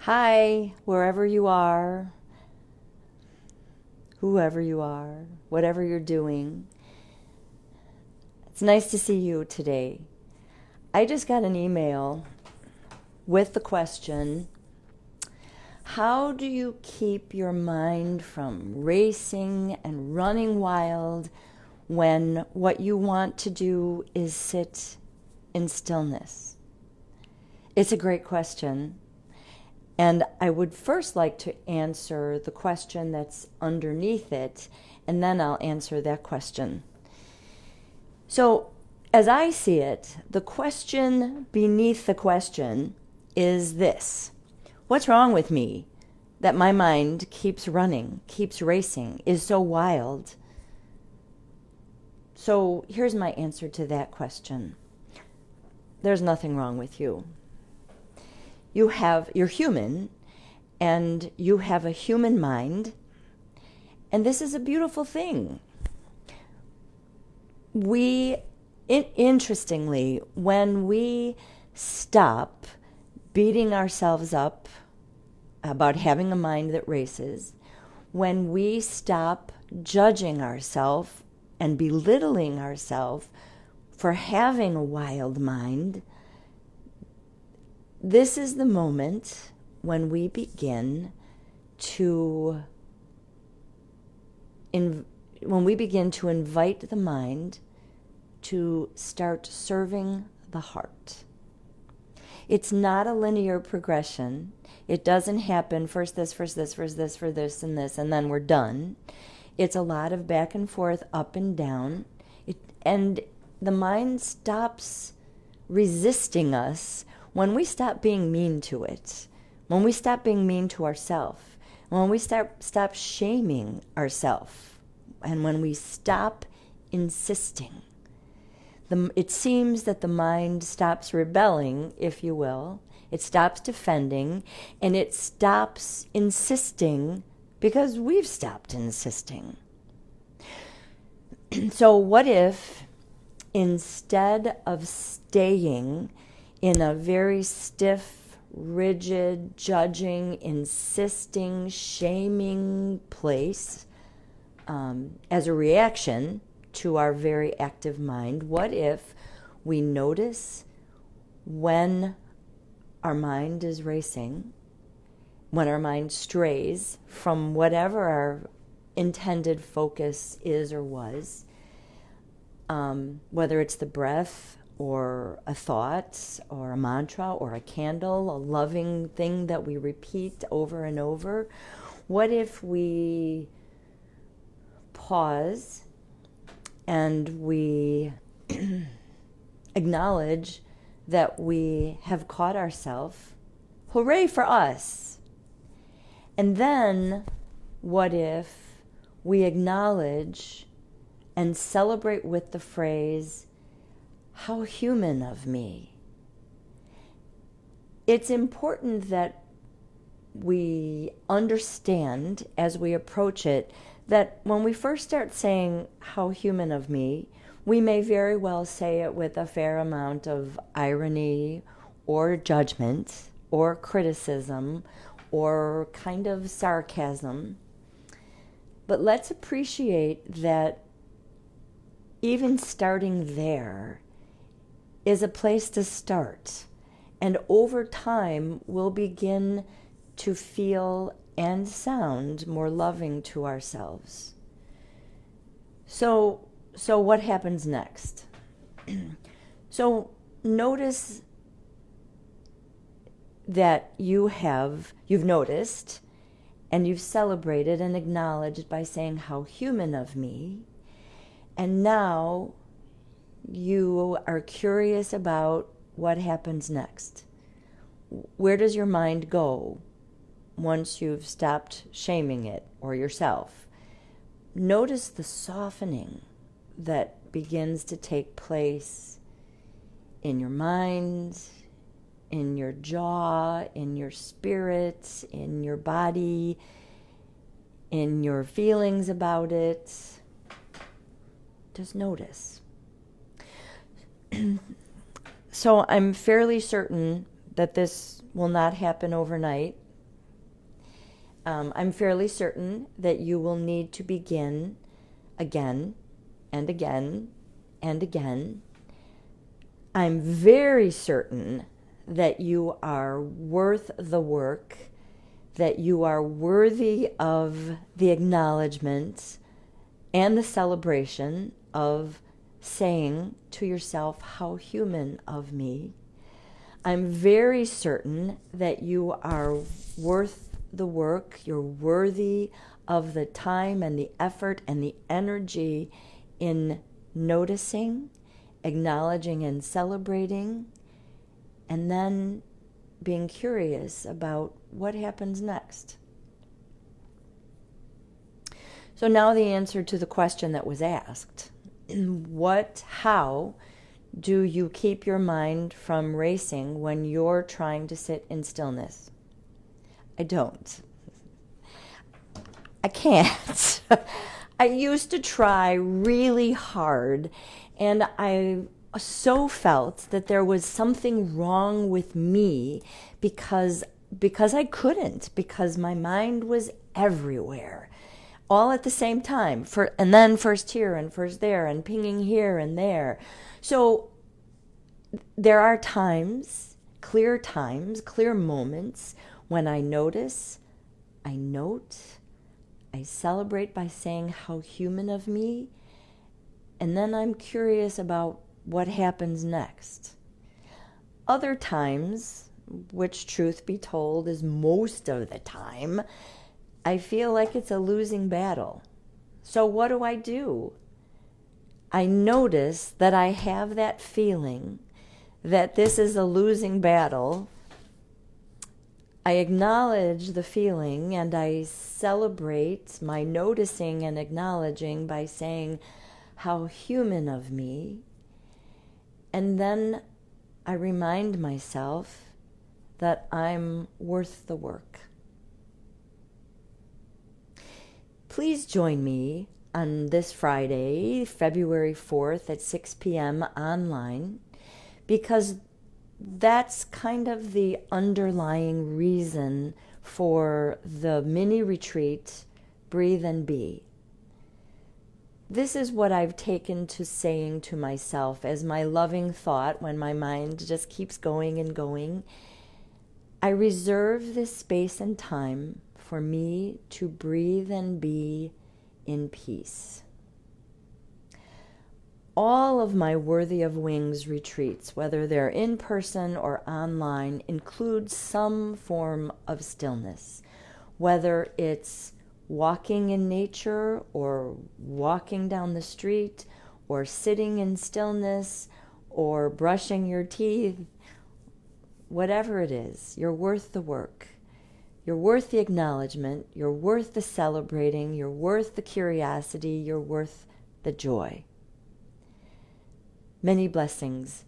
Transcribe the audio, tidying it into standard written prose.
Hi, wherever you are, whoever you are, whatever you're doing. It's nice to see you today. I just got an email with the question, how do you keep your mind from racing and running wild when what you want to do is sit in stillness? It's a great question. And I would first like to answer the question that's underneath it, and then I'll answer that question. So, as I see it, the question beneath the question is this: what's wrong with me that my mind keeps running, keeps racing, is so wild? So, here's my answer to that question. There's nothing wrong with you. You're human, and you have a human mind, and this is a beautiful thing. Interestingly, when we stop beating ourselves up about having a mind that races, when we stop judging ourselves and belittling ourselves for having a wild mind, this is the moment when we begin to invite the mind to start serving the heart. It's not a linear progression. It doesn't happen first this, first this, first this, for this, and then we're done. It's a lot of back and forth, up and down. And the mind stops resisting us when we stop being mean to it, when we stop being mean to ourselves, when we stop shaming ourselves, and when we stop insisting. It seems that the mind stops rebelling, if you will. It stops defending, and it stops insisting because we've stopped insisting. So what if, instead of staying in a very stiff, rigid, judging, insisting, shaming place as a reaction to our very active mind, what if we notice when our mind is racing, when our mind strays from whatever our intended focus is or was, whether it's the breath or a thought or a mantra or a candle, a loving thing that we repeat over and over. What if we pause and we acknowledge that we have caught ourselves? Hooray for us! And then what if we acknowledge and celebrate with the phrase, how human of me? It's important that we understand as we approach it that when we first start saying, how human of me, we may very well say it with a fair amount of irony or judgment or criticism or kind of sarcasm. But let's appreciate that even starting there is a place to start. And over time, we'll begin to feel and sound more loving to ourselves. So what happens next? So notice that you've noticed and you've celebrated and acknowledged by saying, how human of me. And now you are curious about what happens next. Where does your mind go once you've stopped shaming it or yourself? Notice the softening that begins to take place in your mind, in your jaw, in your spirit, in your body, in your feelings about it. Just notice. So I'm fairly certain that this will not happen overnight, I'm fairly certain that you will need to begin again and again and again. I'm very certain that you are worth the work, that you are worthy of the acknowledgement and the celebration of saying to yourself, how human of me. I'm very certain that you are worth the work, you're worthy of the time and the effort and the energy in noticing, acknowledging and celebrating, and then being curious about what happens next. So now the answer to the question that was asked. How do you keep your mind from racing when you're trying to sit in stillness? I don't. I can't. I used to try really hard, and I so felt that there was something wrong with me because I couldn't, because my mind was everywhere, all at the same time, and then first here and first there and pinging here and there. So there are clear moments when I notice, I note, I celebrate by saying how human of me, and then I'm curious about what happens next. Other times, which truth be told is most of the time, I feel like it's a losing battle. So what do? I notice that I have that feeling that this is a losing battle. I acknowledge the feeling and I celebrate my noticing and acknowledging by saying how human of me. And then I remind myself that I'm worth the work. Please join me on this Friday, February 4th at 6 p.m. online, because that's kind of the underlying reason for the mini retreat, Breathe and Be. This is what I've taken to saying to myself as my loving thought when my mind just keeps going and going. I reserve this space and time for me to breathe and be in peace. All of my Worthy of Wings retreats, whether they're in person or online, include some form of stillness, whether it's walking in nature or walking down the street or sitting in stillness or brushing your teeth. Whatever it is, you're worth the work. You're worth the acknowledgement. You're worth the celebrating. You're worth the curiosity. You're worth the joy. Many blessings